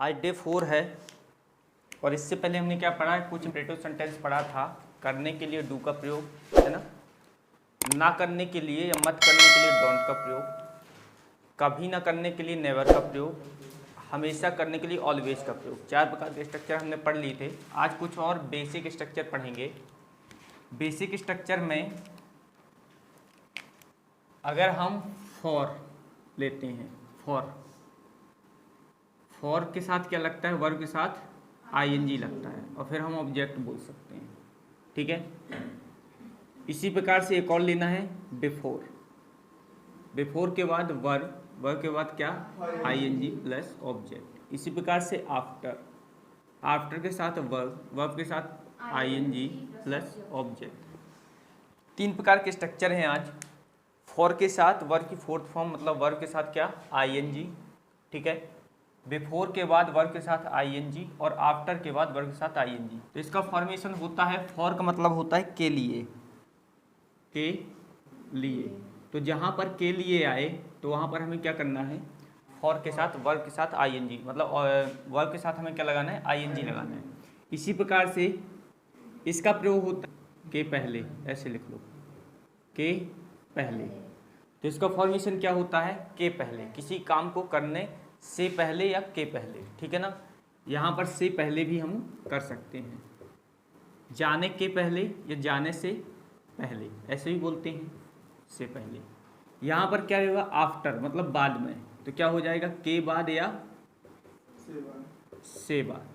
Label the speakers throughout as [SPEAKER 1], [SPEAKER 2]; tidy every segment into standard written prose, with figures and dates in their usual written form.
[SPEAKER 1] आज डे 4 है और इससे पहले हमने क्या पढ़ा है, कुछ इंपरेटिव सेंटेंस पढ़ा था। करने के लिए डू का प्रयोग, है ना करने के लिए या मत करने के लिए डोंट का प्रयोग, कभी ना करने के लिए नेवर का प्रयोग, हमेशा करने के लिए ऑलवेज का प्रयोग। 4 प्रकार के स्ट्रक्चर हमने पढ़ लिए थे। आज कुछ और बेसिक स्ट्रक्चर पढ़ेंगे। बेसिक स्ट्रक्चर में अगर हम फॉर लेते हैं, फॉर के साथ क्या लगता है, वर्ब के साथ आईएनजी लगता है और फिर हम ऑब्जेक्ट बोल सकते हैं, ठीक है। इसी प्रकार से एक और लेना है बिफोर के बाद वर्ब के बाद क्या, आईएनजी प्लस ऑब्जेक्ट। इसी प्रकार से आफ्टर के साथ वर्ब के साथ आईएनजी प्लस ऑब्जेक्ट। 3 प्रकार के स्ट्रक्चर हैं आज। फॉर के साथ वर्ब की फोर्थ फॉर्म, मतलब वर्ब के साथ क्या, आईएनजी, ठीक है। बिफोर के बाद वर्ब के साथ आईएनजी और आफ्टर के बाद वर्ब के साथ आईएनजी। तो इसका फॉर्मेशन होता है, फॉर का मतलब होता है के लिए, तो जहाँ पर के लिए आए तो वहाँ पर हमें क्या करना है, फॉर के साथ वर्ब के साथ आईएनजी, मतलब वर्ब के साथ हमें क्या लगाना है, आईएनजी लगाना है। इसी प्रकार से इसका प्रयोग होता है के पहले, ऐसे लिख लो, के पहले। तो इसका फॉर्मेशन क्या होता है, के पहले, किसी काम को करने से पहले या के पहले, ठीक है ना। यहाँ पर से पहले भी हम कर सकते हैं, जाने के पहले या जाने से पहले, ऐसे ही बोलते हैं, से पहले। यहाँ पर क्या रहेगा, आफ्टर मतलब बाद में, तो क्या हो जाएगा, के बाद या से बाद।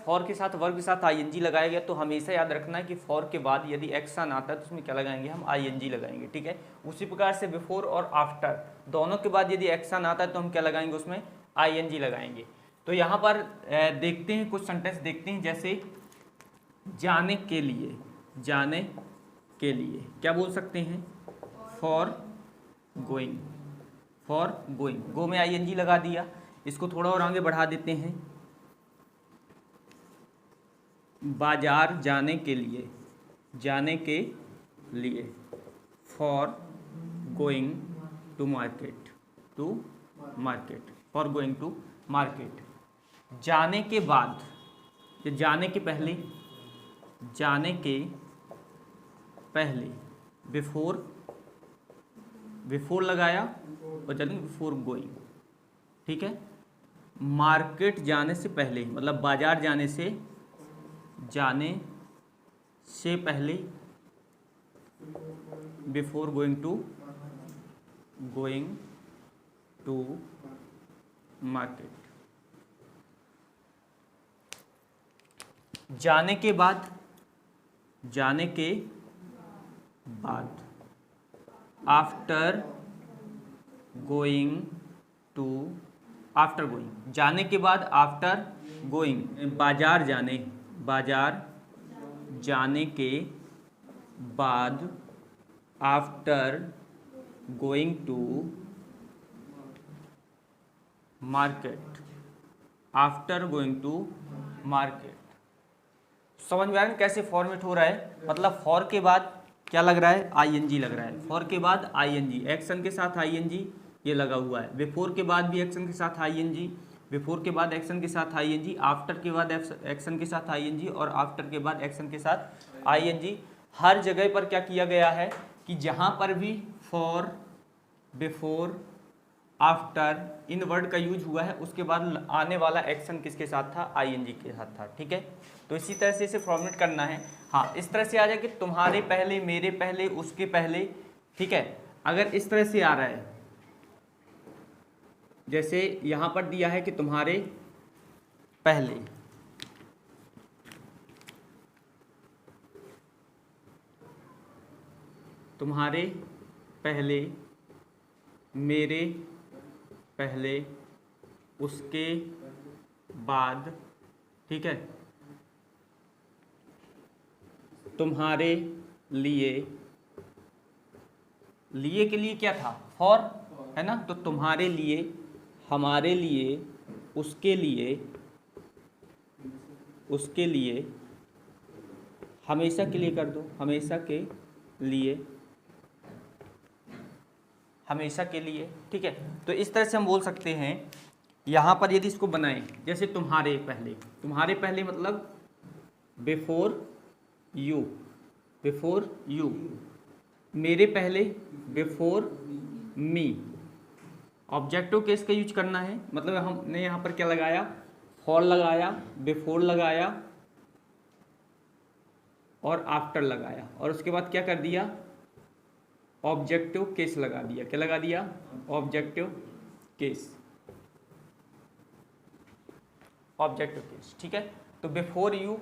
[SPEAKER 1] फॉर के साथ वर्ब के साथ आईएनजी लगाया गया तो हमेशा याद रखना है कि फॉर के बाद यदि एक्शन आता है तो उसमें क्या लगाएंगे, हम आईएनजी लगाएंगे, ठीक है। उसी प्रकार से बिफोर और आफ्टर दोनों के बाद यदि एक्शन आता है तो हम क्या लगाएंगे, उसमें आईएनजी लगाएंगे। तो यहाँ पर देखते हैं, कुछ सेंटेंस देखते हैं, जैसे जाने के लिए क्या बोल सकते हैं, फॉर गोइंग, गो में आईएनजी लगा दिया। इसको थोड़ा और आगे बढ़ा देते हैं, बाजार जाने के लिए, for going to market, for going to market. जाने के बाद या जाने के पहले बिफोर लगाया और जल्दी बिफोर गोइंग, ठीक है। मार्केट जाने से पहले मतलब बाजार जाने से पहले, बिफोर गोइंग टू मार्केट। जाने के बाद आफ्टर गोइंग, जाने के बाद आफ्टर गोइंग, बाजार जाने के बाद आफ्टर गोइंग टू मार्केट, समझ में आ रहा है कैसे फॉर्मेट हो रहा है। मतलब फॉर के बाद क्या लग रहा है, आईएनजी लग रहा है, फॉर के बाद आईएनजी, एक्शन के साथ आईएनजी ये लगा हुआ है। बिफोर के बाद भी एक्शन के साथ आईएनजी, बिफोर के बाद एक्शन के साथ आईएनजी, आफ्टर के बाद एक्शन के साथ आईएनजी और आफ्टर के बाद एक्शन के साथ आईएनजी। हर जगह पर क्या किया गया है कि जहाँ पर भी for, before, after in word का यूज हुआ है उसके बाद आने वाला एक्शन किसके साथ था, आईएनजी के साथ था, ठीक है। तो इसी तरह से इसे फॉर्मेट करना है। हाँ, इस तरह से आ जाए कि तुम्हारे पहले, मेरे पहले, उसके पहले, ठीक है। अगर इस तरह से आ रहा है, जैसे यहाँ पर दिया है कि तुम्हारे पहले, मेरे पहले, उसके बाद, ठीक है। तुम्हारे लिए के लिए क्या था, फॉर, है ना। तो तुम्हारे लिए, हमारे लिए, उसके लिए, हमेशा के लिए कर दो, हमेशा के लिए, ठीक है। तो इस तरह से हम बोल सकते हैं यहाँ पर यदि इसको बनाएं, जैसे तुम्हारे पहले मतलब बिफोर यू, मेरे पहले बिफोर मी। ऑब्जेक्टिव केस का यूज करना है, मतलब हमने यहाँ पर क्या लगाया, फॉर लगाया, बिफोर लगाया और आफ्टर लगाया, और उसके बाद क्या कर दिया, ऑब्जेक्टिव केस लगा दिया। क्या लगा दिया, ऑब्जेक्टिव केस, ठीक है। तो बिफोर यू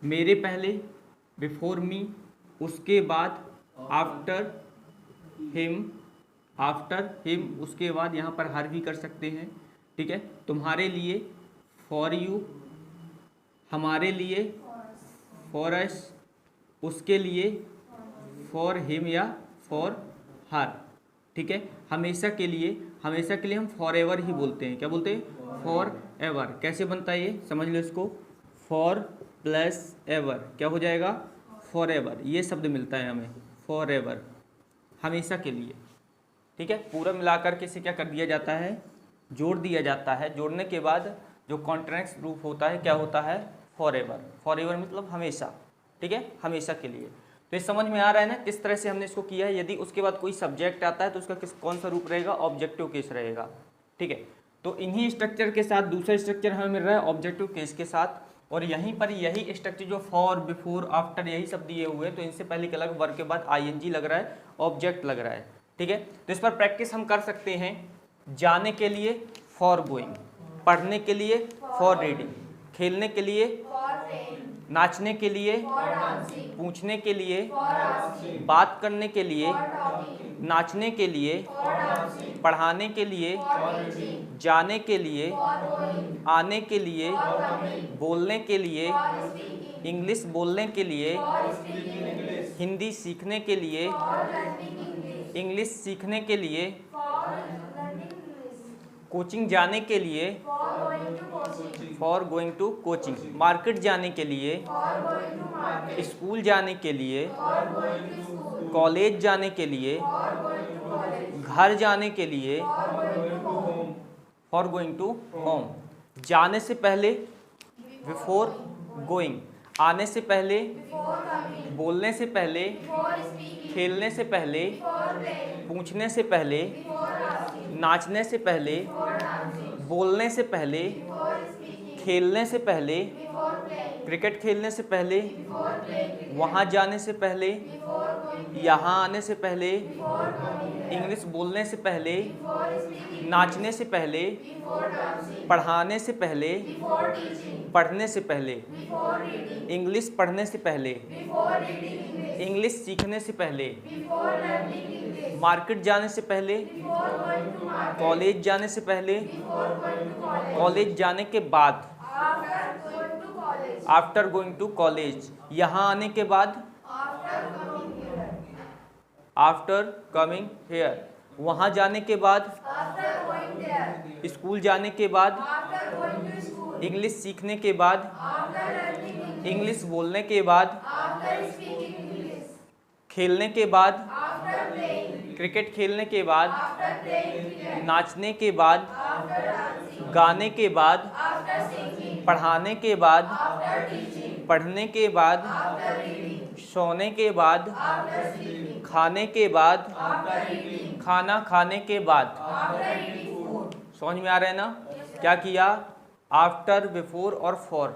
[SPEAKER 1] मेरे पहले, बिफोर मी उसके बाद, आफ्टर हिम उसके बाद, यहाँ पर हर भी कर सकते हैं, ठीक है। तुम्हारे लिए फॉर यू, हमारे लिए फॉर अस, उसके लिए फॉर हिम या फॉर हर, ठीक है। हमेशा के लिए हम फॉर एवर ही बोलते हैं। क्या बोलते हैं, फॉर एवर। कैसे बनता है ये, समझ लो इसको, फॉर प्लस एवर क्या हो जाएगा, फॉर एवर। ये शब्द मिलता है हमें, फॉर एवर, हमेशा के लिए, ठीक है। पूरा मिलाकर के इसे क्या कर दिया जाता है, जोड़ दिया जाता है। जोड़ने के बाद जो कॉन्ट्रैक्ट प्रूफ होता है क्या होता है, फॉर एवर मतलब हमेशा, ठीक है, हमेशा के लिए। तो ये समझ में आ रहा है ना किस तरह से हमने इसको किया है। यदि उसके बाद कोई सब्जेक्ट आता है तो उसका कौन सा रूप रहेगा, ऑब्जेक्टिव केस रहेगा, ठीक है। तो इन्हीं स्ट्रक्चर के साथ दूसरा स्ट्रक्चर हमें मिल रहा है ऑब्जेक्टिव केस के साथ, और यहीं पर यही स्ट्रक्चर जो फॉर, बिफोर, आफ्टर यही सब दिए हुए हैं, तो इनसे पहले क्या लगा, वर्ब के बाद आईएनजी लग रहा है, ऑब्जेक्ट लग रहा है, ठीक है। तो इस पर प्रैक्टिस हम कर सकते हैं। जाने के लिए फॉर गोइंग, पढ़ने के लिए फॉर रीडिंग, खेलने के लिए, नाचने के लिए, पूछने के लिए, बात करने के लिए, नाचने के लिए, पढ़ाने के लिए, जाने के लिए, आने के लिए, बोलने के लिए, इंग्लिश बोलने के लिए, हिंदी सीखने के लिए, इंग्लिश सीखने के लिए, कोचिंग जाने के लिए, for going to coaching, market जाने के लिए, स्कूल जाने के लिए, कॉलेज जाने के लिए, घर जाने के लिए, फॉर गोइंग टू होम। जाने से पहले बिफोर गोइंग, आने से पहले, बोलने से पहले, खेलने से पहले, पूछने से पहले, नाचने से पहले, बोलने से पहले, खेलने से पहले, क्रिकेट खेलने से पहले, वहाँ जाने से पहले, यहाँ आने से पहले, इंग्लिश बोलने से पहले, नाचने से पहले, पढ़ाने से पहले, पढ़ने से पहले, इंग्लिश पढ़ने से पहले, इंग्लिश सीखने से पहले, मार्केट जाने से पहले, कॉलेज जाने से पहले, कॉलेज जाने के बाद, आफ्टर गोइंग टू कॉलेज, यहाँ आने के बाद, आफ्टर कमिंग हेयर, वहाँ जाने के बाद, स्कूल जाने के बाद, इंग्लिश सीखने के बाद, इंग्लिश बोलने के बाद, खेलने के बाद, क्रिकेट खेलने के बाद, नाचने के बाद, गाने के बाद, पढ़ाने के बाद, पढ़ने के बाद, सोने के बाद, खाने के बाद, खाना खाने के बाद। समझ में आ रहा है ना, क्या किया, आफ्टर, बिफोर और फॉर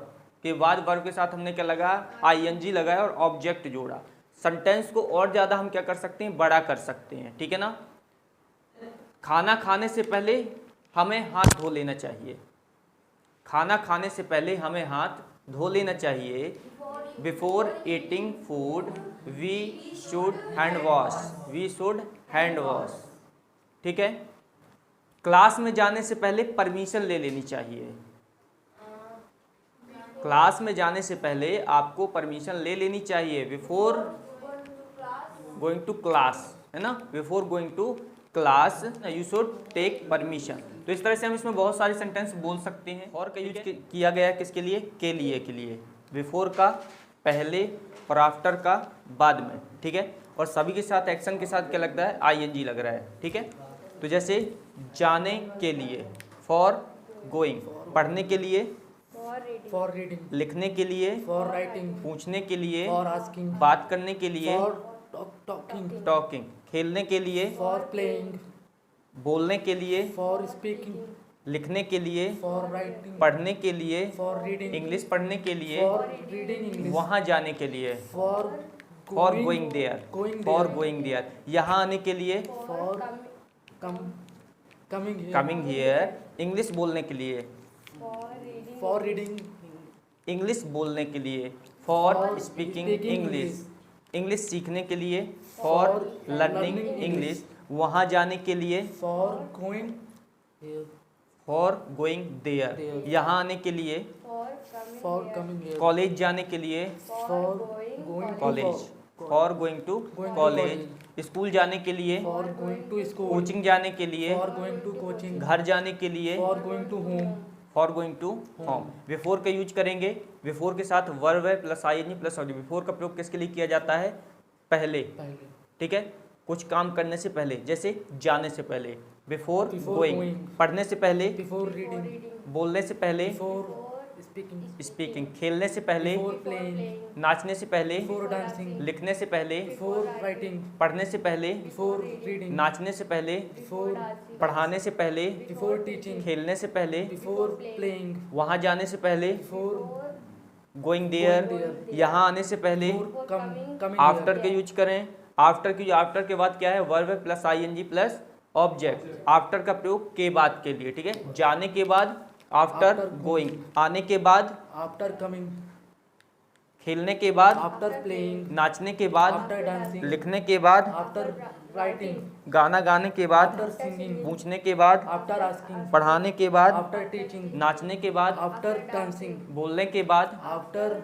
[SPEAKER 1] के बाद वर्ब के साथ हमने क्या लगाया, आईएनजी लगाया और ऑब्जेक्ट जोड़ा। सेंटेंस को और ज़्यादा हम क्या कर सकते हैं, बड़ा कर सकते हैं, ठीक है ना। खाना खाने से पहले हमें हाथ धो लेना चाहिए, खाना खाने से पहले हमें हाथ धो लेना चाहिए। Before eating food we should hand wash, ठीक है। क्लास में जाने से पहले परमिशन ले लेनी चाहिए, क्लास में जाने से पहले आपको परमिशन ले लेनी चाहिए। बिफोर गोइंग टू क्लास, है ना, before going to class you should take permission. तो इस तरह से हम इसमें बहुत सारे सेंटेंस बोल सकते हैं। और का यूज किया गया किसके लिए, के लिए बिफोर का पहले और आफ्टर का बाद में, ठीक है। और सभी के साथ एक्शन के साथ क्या लगता है, आईएनजी लग रहा है, ठीक है। तो जैसे जाने के लिए फॉर गोइंग, पढ़ने के लिए,
[SPEAKER 2] फॉर रीडिंग,
[SPEAKER 1] लिखने के लिए,
[SPEAKER 2] फॉर राइटिंग,
[SPEAKER 1] पूछने के लिए,
[SPEAKER 2] फॉर आस्किंग,
[SPEAKER 1] बात करने के लिए,
[SPEAKER 2] फॉर टॉकिंग,
[SPEAKER 1] टॉकिंग, खेलने के लिए,
[SPEAKER 2] फॉर प्लेइंग,
[SPEAKER 1] बोलने के लिए,
[SPEAKER 2] फॉर स्पीकिंग,
[SPEAKER 1] लिखने के लिए,
[SPEAKER 2] फॉर राइटिंग,
[SPEAKER 1] पढ़ने के लिए,
[SPEAKER 2] फॉर रीडिंग,
[SPEAKER 1] इंग्लिश पढ़ने के लिए,
[SPEAKER 2] फॉर रीडिंग इंग्लिश,
[SPEAKER 1] वहाँ जाने के लिए,
[SPEAKER 2] for
[SPEAKER 1] for going there, for going there, यहाँ आने के लिए,
[SPEAKER 2] for coming
[SPEAKER 1] coming here, English बोलने के लिए,
[SPEAKER 2] फॉर रीडिंग
[SPEAKER 1] इंग्लिश बोलने के लिए, for
[SPEAKER 2] For
[SPEAKER 1] speaking
[SPEAKER 2] speaking
[SPEAKER 1] English, English सीखने के लिए, for
[SPEAKER 2] For
[SPEAKER 1] learning
[SPEAKER 2] learning
[SPEAKER 1] English, वहाँ जाने के लिए,
[SPEAKER 2] for going
[SPEAKER 1] for going there,
[SPEAKER 2] There.
[SPEAKER 1] यहाँ आने के लिए,
[SPEAKER 2] फॉर कमिंग
[SPEAKER 1] कॉलेज जाने के लिए,
[SPEAKER 2] for going
[SPEAKER 1] college, for going to
[SPEAKER 2] Going to
[SPEAKER 1] college, school जाने के लिए,
[SPEAKER 2] for going to school,
[SPEAKER 1] coaching जाने के लिए,
[SPEAKER 2] फॉर गोइंग टू कोचिंग,
[SPEAKER 1] घर जाने के लिए,
[SPEAKER 2] for going to home,
[SPEAKER 1] for going to home. Before का यूज करेंगे, बिफोर के साथ वर्ब है plus ING plus object. Before का प्रयोग किसके लिए किया जाता है? पहले,
[SPEAKER 2] पहले,
[SPEAKER 1] ठीक है, कुछ काम करने से पहले, जैसे जाने से पहले, बिफोर
[SPEAKER 2] Before
[SPEAKER 1] गोइंग,
[SPEAKER 2] going.
[SPEAKER 1] पढ़ने से पहले,
[SPEAKER 2] बिफोर रीडिंग,
[SPEAKER 1] बोलने से पहले,
[SPEAKER 2] बिफोर स्पीकिंग,
[SPEAKER 1] स्पीकिंग, खेलने से पहले,
[SPEAKER 2] बिफोर प्लेइंग,
[SPEAKER 1] नाचने से पहले,
[SPEAKER 2] बिफोर डांसिंग,
[SPEAKER 1] लिखने से पहले,
[SPEAKER 2] बिफोर राइटिंग,
[SPEAKER 1] पढ़ने से पहले,
[SPEAKER 2] बिफोर रीडिंग,
[SPEAKER 1] नाचने से पहले,
[SPEAKER 2] बिफोर
[SPEAKER 1] पढ़ाने से पहले,
[SPEAKER 2] बिफोर टीचिंग,
[SPEAKER 1] खेलने से पहले,
[SPEAKER 2] बिफोर प्लेइंग,
[SPEAKER 1] वहाँ जाने से पहले,
[SPEAKER 2] बिफोर
[SPEAKER 1] गोइंग देयर,
[SPEAKER 2] there.
[SPEAKER 1] यहाँ आने से पहले,
[SPEAKER 2] कमिंग
[SPEAKER 1] आफ्टर के यूज करें। आफ्टर की, आफ्टर के बाद क्या है? वर्ब है plus ING plus object. After का प्रयोग के बाद के लिए, ठीक है, जाने के बाद, आफ्टर
[SPEAKER 2] After
[SPEAKER 1] गोइंग, आने के बाद,
[SPEAKER 2] आफ्टर कमिंग,
[SPEAKER 1] खेलने के बाद,
[SPEAKER 2] आफ्टर प्लेइंग,
[SPEAKER 1] नाचने के बाद,
[SPEAKER 2] आफ्टर डांसिंग,
[SPEAKER 1] लिखने के बाद,
[SPEAKER 2] आफ्टर राइटिंग,
[SPEAKER 1] गाना गाने के बाद,
[SPEAKER 2] आफ्टर सिंगिंग,
[SPEAKER 1] पूछने के बाद,
[SPEAKER 2] आफ्टर आस्किंग,
[SPEAKER 1] पढ़ाने के बाद,
[SPEAKER 2] आफ्टर टीचिंग,
[SPEAKER 1] नाचने के बाद,
[SPEAKER 2] आफ्टर डांसिंग,
[SPEAKER 1] बोलने के बाद,
[SPEAKER 2] after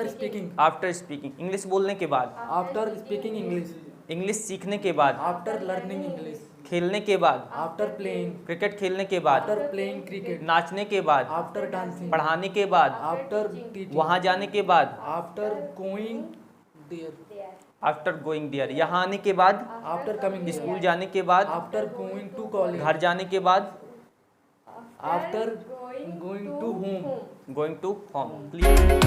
[SPEAKER 2] speaking,
[SPEAKER 1] after speaking, English बोलने के बाद,
[SPEAKER 2] आफ्टर स्पीकिंग इंग्लिश,
[SPEAKER 1] इंग्लिश सीखने के बाद,
[SPEAKER 2] आफ्टर लर्निंग इंग्लिश,
[SPEAKER 1] खेलने के बाद,
[SPEAKER 2] आफ्टर प्लेइंग,
[SPEAKER 1] क्रिकेट खेलने के बाद,
[SPEAKER 2] आफ्टर प्लेइंग क्रिकेट,
[SPEAKER 1] नाचने के बाद,
[SPEAKER 2] आफ्टर डांसिंग,
[SPEAKER 1] पढ़ाने के बाद,
[SPEAKER 2] आफ्टर टीचिंग,
[SPEAKER 1] वहाँ जाने के बाद,
[SPEAKER 2] after going there,
[SPEAKER 1] after going there, यहाँ आने के बाद,
[SPEAKER 2] आफ्टर कमिंग
[SPEAKER 1] स्कूल जाने के बाद,
[SPEAKER 2] आफ्टर गोइंग टू कॉलेज,
[SPEAKER 1] घर जाने के बाद,
[SPEAKER 2] after going to home.
[SPEAKER 1] Going to home. Clear?